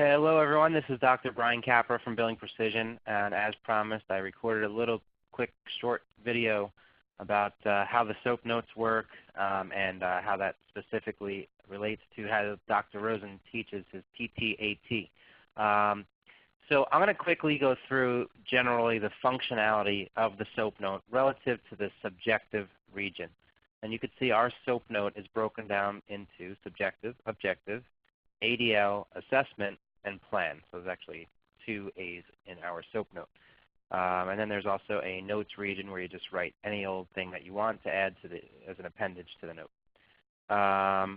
Hello everyone, this is Dr. Brian Capra from Billing Precision, and as promised I recorded a little quick short video about how the SOAP notes work and how that specifically relates to how Dr. Rosen teaches his TTAT. So I'm going to quickly go through generally the functionality of the SOAP note relative to the subjective region. And you can see our SOAP note is broken down into subjective, objective, ADL, assessment, and plan. So there's actually 2 A's in our SOAP note. And then there's also a notes region where you just write any old thing that you want to add to as an appendage to the note.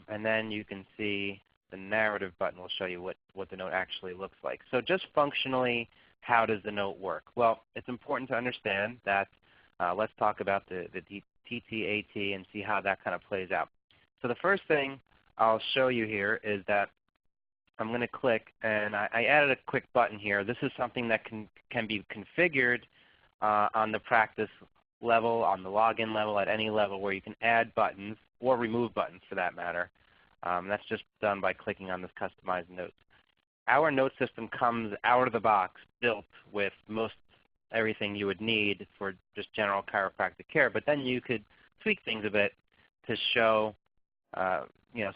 And then you can see the narrative button will show you what the note actually looks like. So just functionally, how does the note work? Well, it's important to understand that let's talk about the TTAT and see how that kind of plays out. So the first thing I'll show you here is that I'm going to click, and I added a quick button here. This is something that can be configured on the practice level, on the login level, at any level where you can add buttons or remove buttons for that matter. That's just done by clicking on this Customize Notes. Our note system comes out of the box built with most everything you would need for just general chiropractic care, but then you could tweak things a bit to show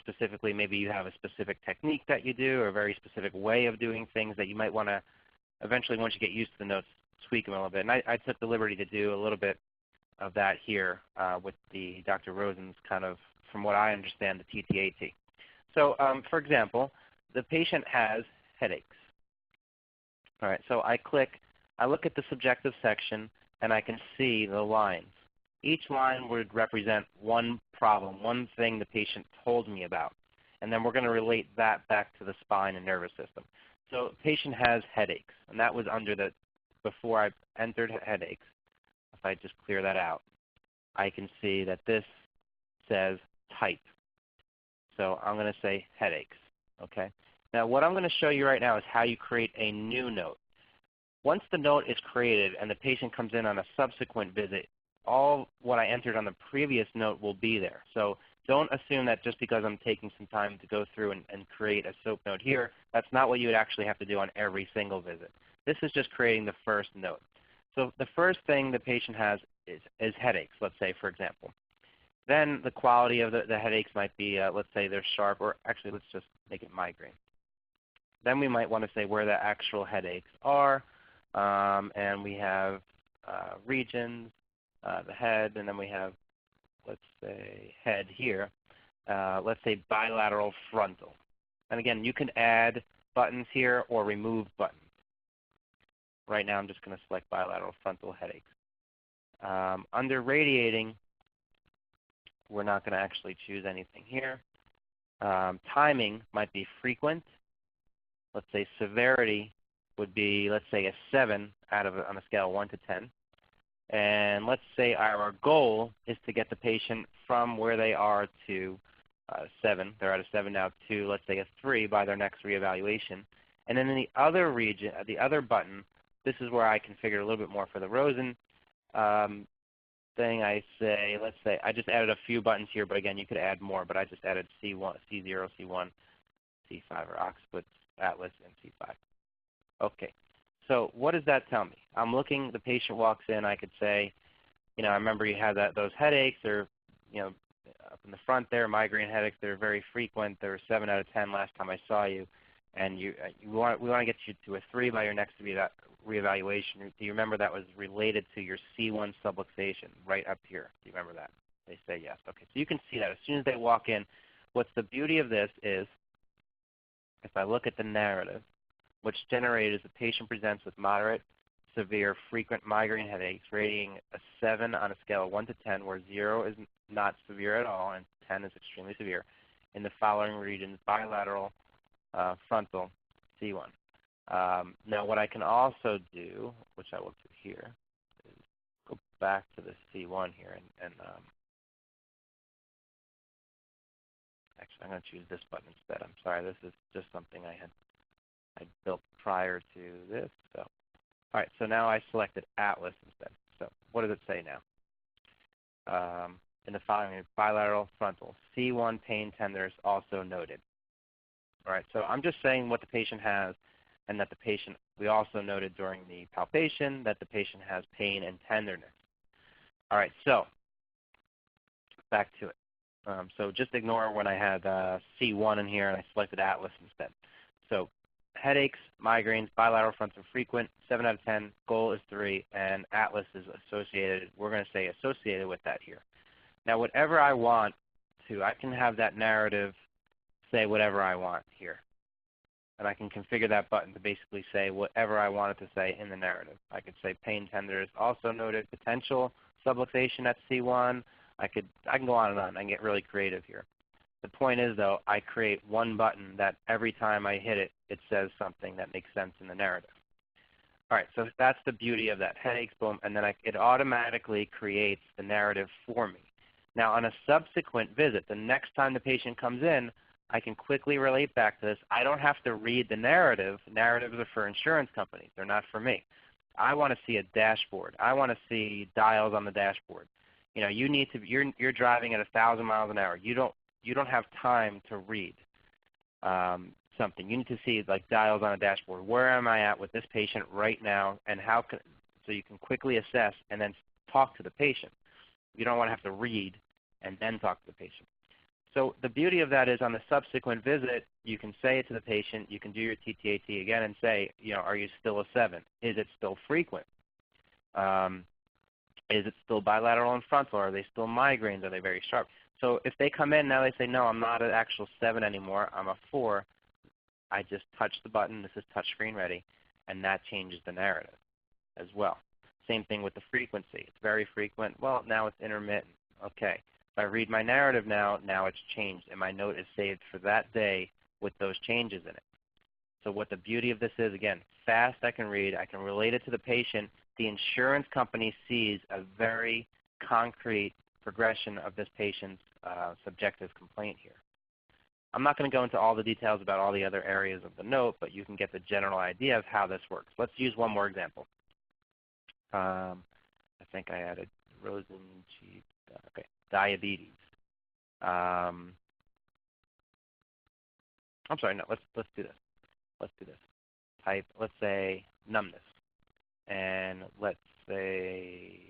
specifically maybe you have a specific technique that you do or a very specific way of doing things that you might want to eventually, once you get used to the notes, tweak them a little bit. And I took the liberty to do a little bit of that here with the Dr. Rosen's kind of, from what I understand, the TTAT. So for example, the patient has headaches. All right, so I look at the subjective section and I can see the lines. Each line would represent one problem, one thing the patient told me about. And then we're going to relate that back to the spine and nervous system. So the patient has headaches, and that was under the, before I entered headaches. If I just clear that out, I can see that this says type. So I'm going to say headaches. Okay. Now what I'm going to show you right now is how you create a new note. Once the note is created and the patient comes in on a subsequent visit, all what I entered on the previous note will be there. So don't assume that just because I'm taking some time to go through and create a SOAP note here, that's not what you would actually have to do on every single visit. This is just creating the first note. So the first thing the patient has is headaches, let's say, for example. Then the quality of the headaches might be, let's say they're sharp, or actually let's just make it migraine. Then we might want to say where the actual headaches are, and we have regions, the head, and then we have, let's say, head here. Let's say bilateral frontal. And again, you can add buttons here or remove buttons. Right now I'm just going to select bilateral frontal headaches. Under radiating, we're not going to actually choose anything here. Timing might be frequent. Let's say severity would be, let's say, a 7 on a scale of 1 to 10. And let's say our goal is to get the patient from where they are to 7. They're at a 7 now to, let's say, a 3 by their next reevaluation. And then in the other region, the other button, this is where I configured a little bit more for the Rosen thing. I say, let's say, I just added a few buttons here, but again, you could add more. But I just added C1, C0, C1, C5, or Oxford, Atlas, and C5. Okay. So what does that tell me? I'm looking, the patient walks in, I could say, I remember you had those headaches, or, up in the front there, migraine headaches, they're very frequent. They were 7 out of 10 last time I saw you, and we want to get you to a 3 by your next reevaluation. Do you remember that was related to your C1 subluxation right up here? Do you remember that? They say yes. Okay, so you can see that as soon as they walk in. What's the beauty of this is, if I look at the narrative, what's generated is the patient presents with moderate, severe, frequent migraine headaches, rating a 7 on a scale of 1 to 10, where 0 is not severe at all and 10 is extremely severe, in the following regions: bilateral, frontal, C1. Now what I can also do, which I will do here, is go back to the C1 here, and actually I'm going to choose this button instead. I'm sorry, this is just something I built prior to this. So, all right, so now I selected Atlas instead. So what does it say now? In the following, bilateral frontal, C1 pain tenderness also noted. All right, so I'm just saying what the patient has, and that the patient, we also noted during the palpation that the patient has pain and tenderness. All right, so back to it. So just ignore when I had C1 in here and I selected Atlas instead. So headaches, migraines, bilateral frontal frequent, 7 out of 10, goal is 3, and Atlas is associated, we're going to say associated with that here. Now whatever I want to, I can have that narrative say whatever I want here. And I can configure that button to basically say whatever I want it to say in the narrative. I could say pain tenderness also noted, potential subluxation at C1. I can go on. I can get really creative here. The point is, though, I create one button that every time I hit it, it says something that makes sense in the narrative. All right, so that's the beauty of that. Headaches, boom, and then it automatically creates the narrative for me. Now, on a subsequent visit, the next time the patient comes in, I can quickly relate back to this. I don't have to read the narrative. Narratives are for insurance companies. They're not for me. I want to see a dashboard. I want to see dials on the dashboard. You know, you need to. You're driving at 1,000 miles an hour. You don't have time to read something. You need to see like dials on a dashboard. Where am I at with this patient right now, and how can, so you can quickly assess and then talk to the patient. You don't want to have to read and then talk to the patient. So the beauty of that is on the subsequent visit, you can say it to the patient. You can do your TTAT again and say, you know, are you still a 7? Is it still frequent? Is it still bilateral and frontal? Are they still migraines? Are they very sharp? So if they come in now, they say, no, I'm not an actual 7 anymore. I'm a 4. I just touch the button. This is touchscreen ready, and that changes the narrative as well. Same thing with the frequency. It's very frequent. Well, now it's intermittent. Okay. If I read my narrative now it's changed, and my note is saved for that day with those changes in it. So what the beauty of this is, again, fast I can read. I can relate it to the patient. The insurance company sees a very concrete progression of this patient's subjective complaint here. I'm not going to go into all the details about all the other areas of the note, but you can get the general idea of how this works. Let's use one more example. I think I added Rosen, okay, diabetes. I'm sorry, no, let's do this. Let's do this. Type, let's say numbness. And let's say,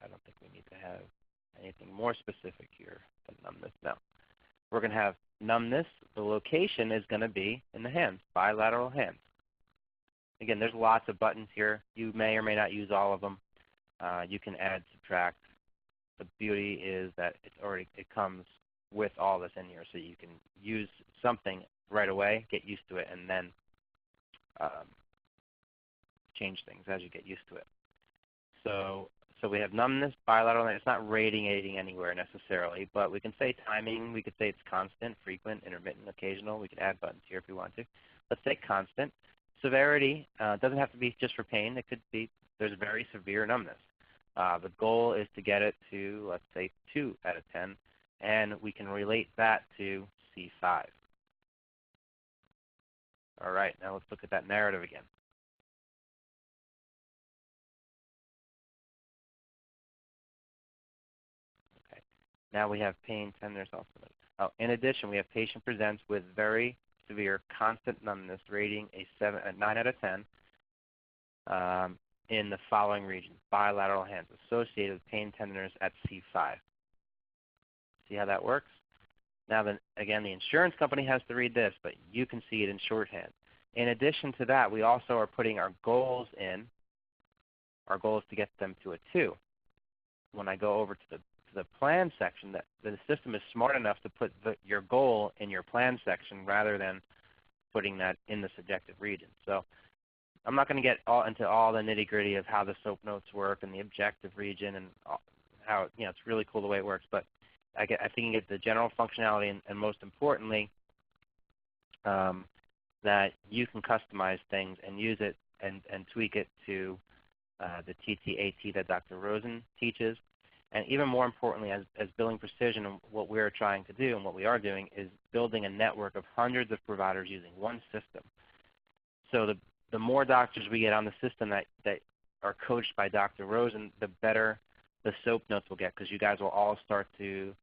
I don't think we need to have anything more specific here than numbness. No. We're going to have numbness. The location is going to be in the hands, bilateral hands. Again, there's lots of buttons here. You may or may not use all of them. You can add, subtract. The beauty is that it comes with all this in here, so you can use something right away, get used to it, and then change things as you get used to it. So we have numbness, bilateral, and it's not radiating anywhere necessarily, but we can say timing. We could say it's constant, frequent, intermittent, occasional. We could add buttons here if we want to. Let's say constant. Severity doesn't have to be just for pain. It could be there's very severe numbness. The goal is to get it to, let's say, 2 out of 10, and we can relate that to C5. All right, now let's look at that narrative again. Okay, now we have pain, tenderness, also. Oh, in addition, we have patient presents with very severe constant numbness, rating a 9 out of 10 in the following regions: bilateral hands associated with pain, tenderness at C5. See how that works? Now then, again, the insurance company has to read this, but you can see it in shorthand. In addition to that, we also are putting our goals in. Our goal is to get them to a 2. When I go over to the plan section, the system is smart enough to put your goal in your plan section rather than putting that in the subjective region. So I'm not going to get into all the nitty-gritty of how the SOAP notes work and the objective region and how it's really cool the way it works, but I think you can get the general functionality and most importantly, that you can customize things and use it and tweak it to the TTAT that Dr. Rosen teaches. And even more importantly, as Billing Precision, what we're trying to do and what we are doing is building a network of hundreds of providers using one system. So the more doctors we get on the system that are coached by Dr. Rosen, the better the SOAP notes will get, because you guys will all start to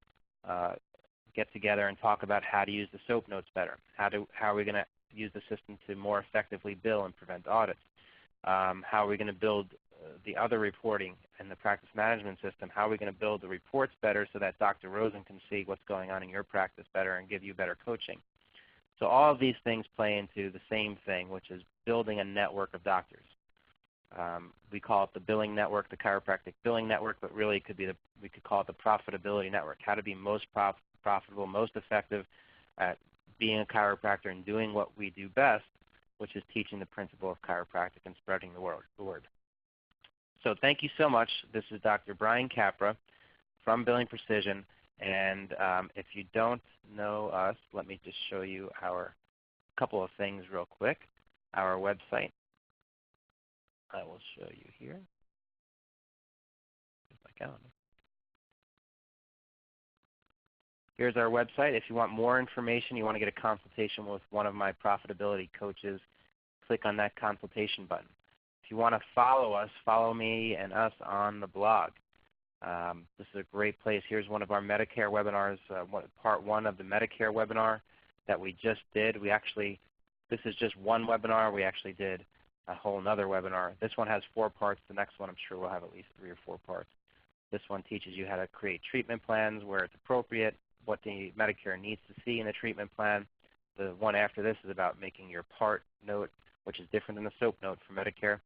get together and talk about how to use the SOAP notes better. How are we going to use the system to more effectively bill and prevent audits? How are we going to build the other reporting and the practice management system? How are we going to build the reports better so that Dr. Rosen can see what's going on in your practice better and give you better coaching? So all of these things play into the same thing, which is building a network of doctors. We call it the billing network, the chiropractic billing network, but really it could be we could call it the profitability network, how to be most profitable, most effective at being a chiropractor and doing what we do best, which is teaching the principle of chiropractic and spreading the word. So thank you so much. This is Dr. Brian Capra from Billing Precision. And if you don't know us, let me just show you our couple of things real quick. Our website, I will show you here. Here's our website. If you want more information, you want to get a consultation with one of my profitability coaches, click on that consultation button. If you want to follow us, follow me and us on the blog. This is a great place. Here's one of our Medicare webinars, part one of the Medicare webinar that we just did. This is just one webinar. We actually did a whole another webinar. This one has 4 parts. The next one I'm sure will have at least 3 or 4 parts. This one teaches you how to create treatment plans where it's appropriate, what the Medicare needs to see in a treatment plan. The one after this is about making your part note, which is different than the SOAP note for Medicare.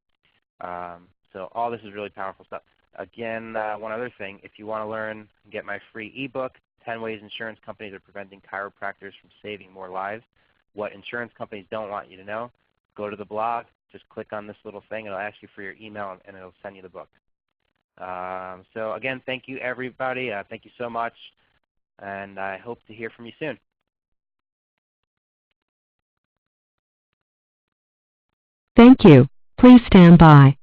So all this is really powerful stuff. Again, one other thing, if you want to learn and get my free ebook, 10 Ways Insurance Companies Are Preventing Chiropractors from Saving More Lives, what insurance companies don't want you to know, go to the blog, just click on this little thing, it'll ask you for your email and it'll send you the book. So again, thank you everybody. Thank you so much, and I hope to hear from you soon. Thank you. Please stand by.